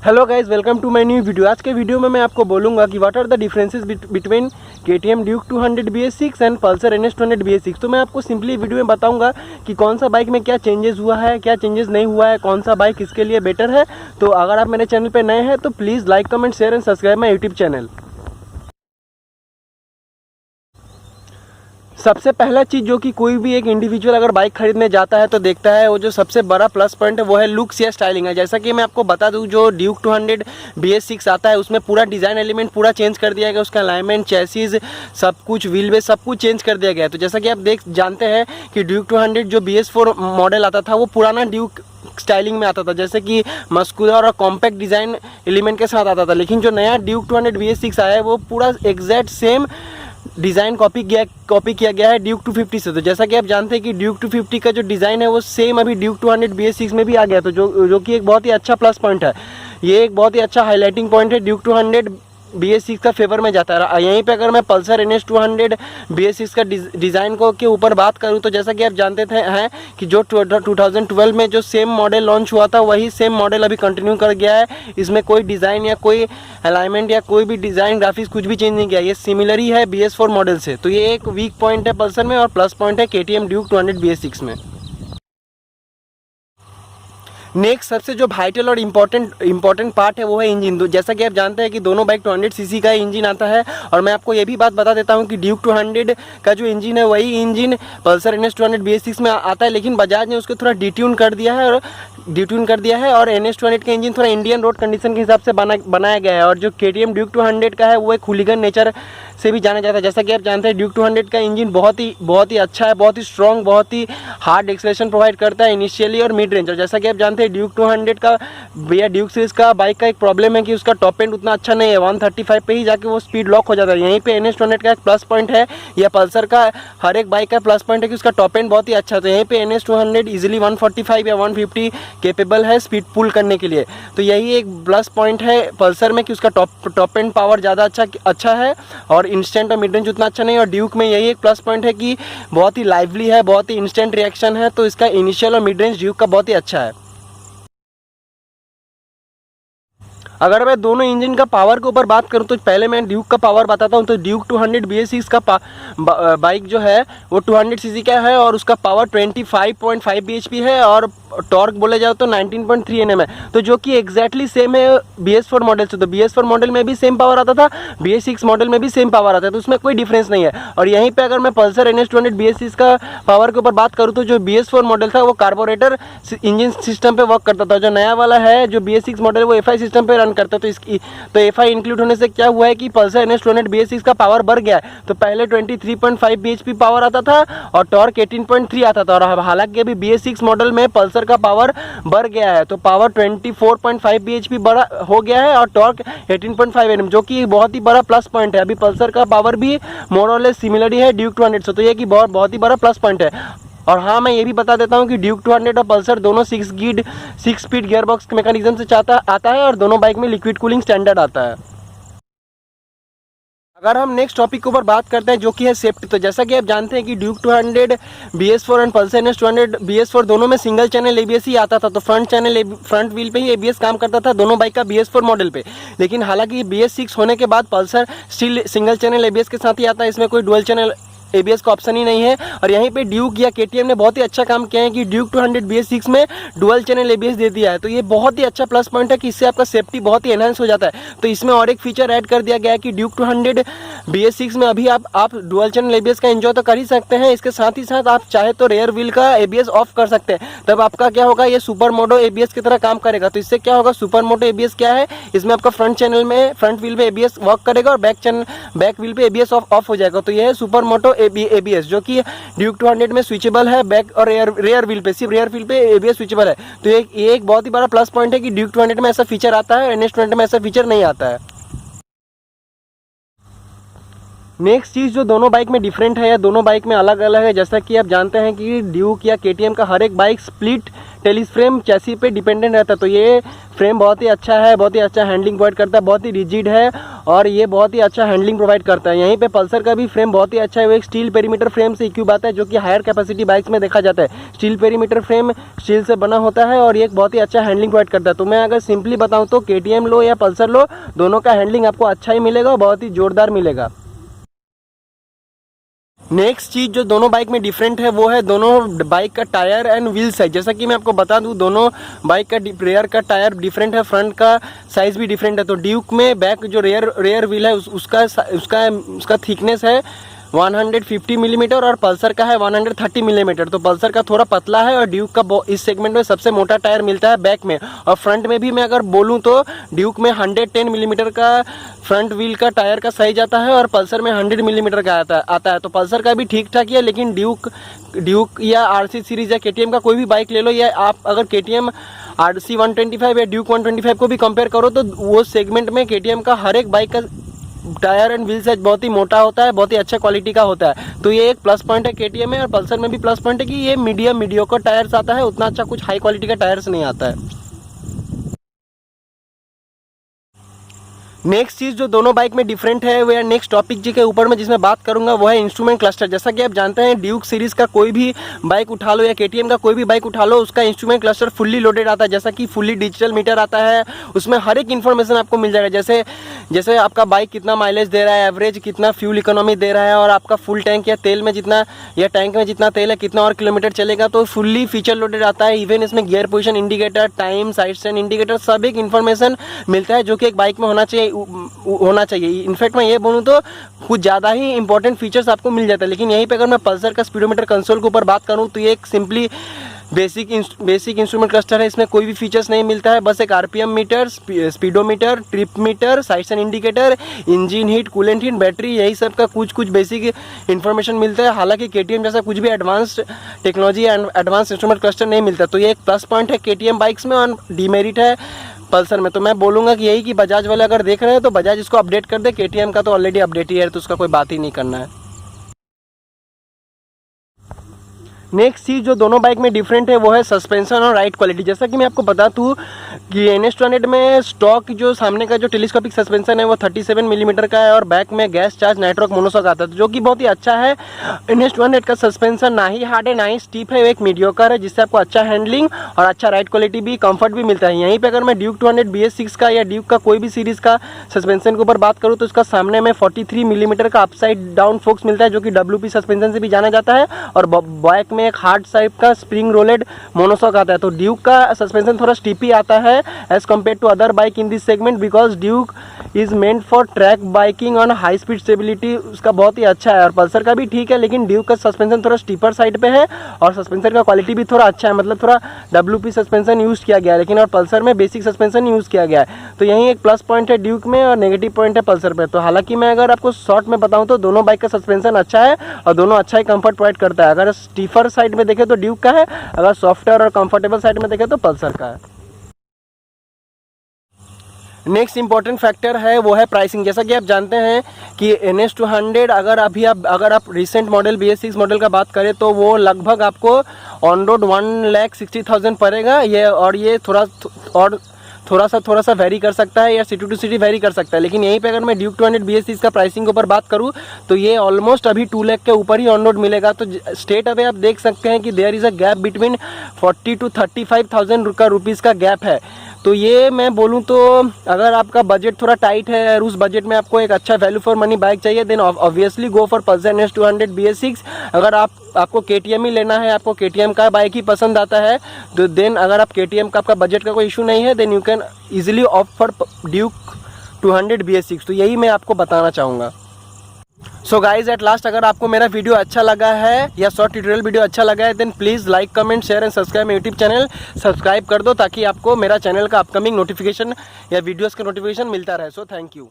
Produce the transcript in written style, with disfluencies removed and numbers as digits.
Hello guys, welcome to my new video. आज के video में मैं आपको बोलूँगा कि what are the differences between KTM Duke 200 BS6 and Pulsar NS200 BS6। तो मैं आपको सिंपली वीडियो में बताऊंगा कि कौन सा बाइक में क्या चेंजेस हुआ है, क्या चेंजेस नहीं हुआ है, कौन सा बाइक इसके लिए बेटर है। तो अगर आप मेरे चैनल पर नए हैं तो please like, comment, share and subscribe my YouTube channel. सबसे पहला चीज़ जो कि कोई भी एक इंडिविजुअल अगर बाइक खरीदने जाता है तो देखता है, वो जो सबसे बड़ा प्लस पॉइंट है वो है लुक्स या स्टाइलिंग है। जैसा कि मैं आपको बता दूं, जो ड्यूक 200 BS6 आता है उसमें पूरा डिज़ाइन एलिमेंट पूरा चेंज कर दिया गया। उसका अलाइनमेंट, चेसिस, सब कुछ, व्हील बेस सब कुछ चेंज कर दिया गया है। तो जैसा कि आप जानते हैं कि ड्यूक 200 जो BS4 मॉडल आता था वो पुराना ड्यूक स्टाइलिंग में आता था, जैसे कि मस्कुलर और कॉम्पैक्ट डिज़ाइन एलिमेंट के साथ आता था। लेकिन जो नया ड्यूक 200 BS6 आया है वो पूरा एग्जैक्ट सेम डिज़ाइन कॉपी किया गया है ड्यूक 250 से। तो जैसा कि आप जानते हैं कि ड्यूक 250 का जो डिज़ाइन है वो सेम अभी ड्यूक 200 BS6 में भी आ गया। तो जो कि एक बहुत ही अच्छा प्लस पॉइंट है। ये एक बहुत ही अच्छा हाईलाइटिंग पॉइंट है, ड्यूक 200 BS6 का फेवर में जाता है। यहीं पे अगर मैं पल्सर NS200 BS6 का डिज़ाइन को के ऊपर बात करूं तो जैसा कि आप जानते थे हैं कि जो 2012 में जो सेम मॉडल लॉन्च हुआ था वही सेम मॉडल अभी कंटिन्यू कर गया है। इसमें कोई डिज़ाइन या कोई अलाइनमेंट या कोई भी डिज़ाइन ग्राफिक्स कुछ भी चेंज नहीं किया। ये सिमिलर ही है BS4 मॉडल से। तो ये एक वीक पॉइंट है पल्सर में और प्लस पॉइंट है KTM ड्यूक 200 BS6 में। नेक्स्ट सबसे जो वाइटल और इम्पॉर्टेंट पार्ट है वो है इंजन। जैसा कि आप जानते हैं कि दोनों बाइक 200 सीसी का इंजन आता है। और मैं आपको ये भी बात बता देता हूँ कि ड्यूक 200 का जो इंजन है वही इंजन पल्सर NS200 BS6 में आता है, लेकिन बजाज ने उसको थोड़ा डिट्यून कर दिया है और NS200 का इंजन थोड़ा इंडियन रोड कंडीशन के हिसाब से बनाया गया है। और जो KTM ड्यूक 200 का है वो एक हुलिगन नेचर से भी जाना जाता है। जैसा कि आप जानते हैं ड्यूक 200 का इंजन बहुत ही अच्छा है, बहुत ही स्ट्रॉन्ग, बहुत ही हार्ड एक्सेलरेशन प्रोवाइड करता है इनिशियली और मिड रेंज। और जैसा कि आप जानते हैं ड्यूक 200 का या ड्यूक सीरीज का बाइक का एक प्रॉब्लम है कि उसका टॉप एंड उतना अच्छा नहीं है, 135 पे ही जाके वो स्पीड लॉक हो जाता है। यहीं पे NS200 का एक प्लस पॉइंट है, या पल्सर का हर एक बाइक का प्लस पॉइंट है कि उसका टॉप एंड बहुत ही अच्छा है। तो यहीं पे NS200 इजीली 145 या 150 केपेबल है स्पीड पुल करने के लिए। तो यही एक प्लस पॉइंट है पल्सर में कि उसका टॉप एंड पावर ज़्यादा अच्छा है और इंस्टेंट और मिड रेंज उतना अच्छा नहीं। और ड्यूक में यही एक प्लस पॉइंट है कि बहुत ही लाइवली है, बहुत ही इंस्टेंट रिएक्शन है। तो इसका इनिशियल और मिड रेंज ड्यूक का बहुत ही अच्छा है। अगर मैं दोनों इंजन का पावर के ऊपर बात करूं तो पहले मैं ड्यूक का पावर बताता हूं। तो ड्यूक 200 BS6 का बाइक जो है वो 200 सीसी का है और उसका पावर 25.5 bhp है और टॉर्क बोले जाओ तो 19.3 Nm है। तो जो कि एग्जैक्टली सेम है BS4 मॉडल से। तो BS4 मॉडल में भी सेम पावर आता था, BS6 मॉडल में भी सेम पावर आता है, तो उसमें कोई डिफरेंस नहीं है। और यहीं पे अगर मैं पल्सर NS200 BS6 का पावर के ऊपर बात करूँ तो जो BS4 मॉडल था वो कार्बोरेटर इंजन सिस्टम पे वर्क करता था। जो नया वाला है जो BS6 मॉडल वो FI सिस्टम पे रन करता है। तो FI इंक्लूड होने से क्या हुआ है कि पल्सर NS200 BS6 का पावर बढ़ गया है। तो पहले 23.5 bhp पावर आता था और टॉर्क 18.3 आता था। और हालांकि अभी BS6 मॉडल में पल्सर का पावर बढ़ गया है, तो पावर 24.5 bhp बड़ा हो गया है और टॉर्क 18.5 Nm, जो कि बहुत ही बड़ा प्लस पॉइंट है। अभी पल्सर का पावर भी मोर और लेस सिमिलर ही है ड्यूक 200 से। तो ये कि बहुत ही बड़ा प्लस पॉइंट है। और हाँ, मैं ये भी बता देता हूँ कि ड्यूक 200 और पल्सर दोनों 6 स्पीड गियरबॉक्स मैकेनिज्म से आता है और दोनों बाइक में लिक्विड कूलिंग स्टैंडर्ड आता है। अगर हम नेक्स्ट टॉपिक के ऊपर बात करते हैं जो कि है सेफ्टी। तो जैसा कि आप जानते हैं कि Duke 200 BS4 and Pulsar NS200 BS4 दोनों में सिंगल चैनल ABS ही आता था। तो फ्रंट व्हील पे ही ABS काम करता था दोनों बाइक का BS4 मॉडल पे। लेकिन हालांकि BS6 होने के बाद Pulsar still single channel ABS के साथ ही आता है, इसमें कोई डुअल चैनल ABS का ऑप्शन ही नहीं है। और यहीं पे ड्यूक या KTM ने बहुत ही अच्छा काम किया है कि ड्यूक 200 BS6 में डुअल चैनल ABS दे दिया है। तो ये बहुत ही अच्छा प्लस पॉइंट है कि इससे आपका सेफ्टी बहुत ही एनहांस हो जाता है। तो इसमें और एक फीचर ऐड कर दिया गया है कि ड्यूक 200 BS6 में अभी आप डुअल चैनल ABS का एंजॉय तो कर ही सकते हैं, इसके साथ ही साथ आप चाहे तो रेयर व्हील का ABS ऑफ कर सकते हैं। तब आपका क्या होगा, ये सुपर मोटो ABS की तरह काम करेगा। तो इससे क्या होगा, सुपर मोटो ABS क्या है, इसमें आपका फ्रंट व्हील पे ABS वर्क करेगा और बैक व्हील पे ABS ऑफ हो जाएगा। तो ये है सुपर मोटो ABS जो कि ड्यूक 200 में स्विचेबल है, बैक और रेयर व्हील पे, सिर्फ रेयर व्हील पे ABS स्विचेबल है। तो एक बहुत ही बड़ा प्लस पॉइंट है कि ड्यूक 200 में ऐसा फीचर आता है, NS200 में ऐसा फीचर नहीं आता है। नेक्स्ट चीज़ जो दोनों बाइक में डिफरेंट है या दोनों बाइक में अलग अलग है, जैसा कि आप जानते हैं कि ड्यूक या KTM का हर एक bike split Tellis frame chassis पे डिपेंडेंट रहता है। तो ये फ्रेम बहुत ही अच्छा है, बहुत ही अच्छा हैंडलिंग प्रोवाइड करता है, बहुत ही रिजिड है और ये बहुत ही अच्छा हैंडलिंग प्रोवाइड करता है। यहीं पे पल्सर का भी फ्रेम बहुत ही अच्छा है, वो एक स्टील पेरीमीटर फ्रेम से इक्विप आता है, जो कि हायर कैपेसिटी बाइक्स में देखा जाता है। स्टील पेरीमीटर फ्रेम स्टील से बना होता है और ये एक बहुत ही अच्छा हैंडलिंग प्रोवाइड करता है। तो मैं अगर सिंपली बताऊँ तो KTM लो या पल्सर लो, दोनों का हैंडलिंग आपको अच्छा ही मिलेगा और बहुत ही जोरदार मिलेगा। नेक्स्ट चीज़ जो दोनों बाइक में डिफरेंट है वो है दोनों बाइक का टायर एंड व्हील साइज। जैसा कि मैं आपको बता दूं, दोनों बाइक का रेयर का टायर डिफरेंट है, फ्रंट का साइज़ भी डिफरेंट है। तो ड्यूक में बैक जो रेयर व्हील है उसका थिकनेस है 150 मिलीमीटर और पल्सर का है 130 मिलीमीटर। तो पल्सर का थोड़ा पतला है और ड्यूक का इस सेगमेंट में सबसे मोटा टायर मिलता है बैक में। और फ्रंट में भी मैं अगर बोलूँ तो ड्यूक में 110 मिलीमीटर का फ्रंट व्हील का टायर का साइज आता है और पल्सर में 100 मिलीमीटर का आता है। तो पल्सर का भी ठीक ठाक ही है, लेकिन ड्यूक या RC सीरीज या KTM का कोई भी बाइक ले लो, या आप अगर KTM RC 125 या ड्यूक 125 को भी कंपेयर करो तो वो सेगमेंट में KTM का हर एक बाइक का टायर एंड व्हील साइज बहुत ही मोटा होता है, बहुत ही अच्छा क्वालिटी का होता है। तो ये एक प्लस पॉइंट है KTM में। और पल्सर में भी प्लस पॉइंट है कि ये मीडियोकर टायर्स आता है, उतना अच्छा कुछ हाई क्वालिटी का टायर्स नहीं आता है। नेक्स्ट चीज़ जो दोनों बाइक में डिफरेंट है वो नेक्स्ट टॉपिक जी के ऊपर में जिसमें बात करूंगा वो है इंस्ट्रूमेंट क्लस्टर। जैसा कि आप जानते हैं ड्यूक सीरीज़ का कोई भी बाइक उठा लो या KTM का कोई भी बाइक उठा लो, उसका इंस्ट्रूमेंट क्लस्टर फुल्ली लोडेड आता है। जैसा कि फुल्ली डिजिटल मीटर आता है, उसमें हर एक इन्फॉर्मेशन आपको मिल जाएगा। जैसे आपका बाइक कितना माइलेज दे रहा है, एवरेज कितना फ्यूल इकोनॉमी दे रहा है, और आपका फुल टैंक या तेल में जितना या टैंक में जितना तेल है कितना और किलोमीटर चलेगा, तो फुल्ली फीचर लोडेड आता है। इवन इसमें gear position indicator, time, side stand indicator सब एक इन्फॉर्मेशन मिलता है, जो कि एक बाइक में होना चाहिए। इनफैक्ट मैं ये बोलूँ तो कुछ ज़्यादा ही इंपॉर्टेंट फीचर्स आपको मिल जाता है। लेकिन यहीं पे अगर मैं पल्सर का स्पीडोमीटर कंसोल के ऊपर बात करूँ तो ये एक सिंपली बेसिक इंस्ट्रूमेंट क्लस्टर है। इसमें कोई भी फीचर्स नहीं मिलता है, बस एक RPM meter, speedometer, trip meter, side stand indicator, engine heat, coolant heat, battery, यही सब का कुछ बेसिक इन्फॉर्मेशन मिलता है। हालांकि KTM जैसा कुछ भी advance technology and advance instrument cluster नहीं मिलता। तो ये एक प्लस पॉइंट है KTM बाइक्स में और डीमेरिट है पल्सर में। तो मैं बोलूँगा कि यही कि बजाज वाले अगर देख रहे हैं तो बजाज इसको अपडेट कर दे। KTM का तो ऑलरेडी अपडेट ही है, तो उसका कोई बात ही नहीं करना है। नेक्स्ट चीज़ जो दोनों बाइक में डिफरेंट है वो है सस्पेंशन और राइड क्वालिटी। जैसा कि मैं आपको बता दूँ कि NS200 में स्टॉक जो सामने का जो टेलीस्कोपिक सस्पेंशन है वो 37 मिलीमीटर का है और बैक में गैस चार्ज नाइट्रोक मोनोशॉक आता है, जो कि बहुत ही अच्छा है। NS200 का सस्पेंशन ना ही हार्ड है ना ही स्टीप है, एक मीडियोकर है, जिससे आपको अच्छा हैंडलिंग और अच्छा राइड क्वालिटी भी, कंफर्ट भी मिलता है। यहीं पर अगर मैं ड्यूक 200 BS6 का या ड्यूक का कोई भी सीरीज़ का सस्पेंशन के ऊपर बात करूँ तो उसका सामने में 43 मिलीमीटर का अपसाइड डाउन फोक्स मिलता है, जो कि WP सस्पेंशन से भी जाना जाता है, और बैक में एक हार्ड टाइप का स्प्रिंग रोलेड मोनोशॉक आता है। तो ड्यूक का सस्पेंशन थोड़ा स्टीपी आता है as compare to other bike in this segment, because Duke is meant for track biking on high speed stability, उसका बहुत ही अच्छा है। और पल्सर का भी ठीक है, लेकिन ड्यूक का सस्पेंशन थोड़ा स्टीपर साइड पे है और सस्पेंशन का क्वालिटी भी थोड़ा अच्छा है, मतलब थोड़ा WP सस्पेंशन यूज़ किया गया है, लेकिन और पल्सर में बेसिक सस्पेंशन यूज़ किया गया है। तो यही एक प्लस पॉइंट है ड्यूक में और नेगेटिव पॉइंट है पल्सर पे। तो हालांकि मैं अगर आपको शॉर्ट में बताऊँ तो दोनों बाइक का सस्पेंशन अच्छा है और दोनों अच्छा ही कंफर्ट प्रोवाइड करता है। अगर स्टीफर साइड में देखें तो ड्यूक का है, अगर सॉफ्टवेयर और कंफर्टेबल साइड में देखें तो पल्सर का है। नेक्स्ट इंपॉर्टेंट फैक्टर है वो है प्राइसिंग। जैसा कि आप जानते हैं कि NS200 अगर आप रिसेंट मॉडल BS6 मॉडल का बात करें तो वो लगभग आपको ऑन रोड 1,60,000 पड़ेगा। ये थोड़ा सा वेरी कर सकता है या सिटी टू सिटी वेरी कर सकता है। लेकिन यहीं पे अगर मैं ड्यूक 200 BS6 का प्राइसिंग के ऊपर बात करूँ तो ये ऑलमोस्ट अभी 2 लाख के ऊपर ही ऑन रोड मिलेगा। तो स्टेट अवे आप देख सकते हैं कि there is a gap between 40 to 35,000 का रुपीज़ का गैप है। तो ये मैं बोलूँ तो अगर आपका बजट थोड़ा टाइट है और उस बजट में आपको एक अच्छा वैल्यू फॉर मनी बाइक चाहिए, then obviously go for Pulsar NS200 BS6। अगर आपको KTM ही लेना है, आपको KTM का बाइक ही पसंद आता है, तो देन अगर आप KTM का आपका बजट का कोई इशू नहीं है, then you can easily opt for Duke 200 BS6। तो यही मैं आपको बताना चाहूँगा। सो गाइज एट लास्ट, अगर आपको मेरा वीडियो अच्छा लगा है या शॉर्ट ट्यूटोरियल वीडियो अच्छा लगा है, then please like, comment, share and subscribe YouTube channel. Subscribe कर दो ताकि आपको मेरा चैनल का अपकमिंग नोटिफिकेशन या वीडियोस का नोटिफिकेशन मिलता रहे। So thank you.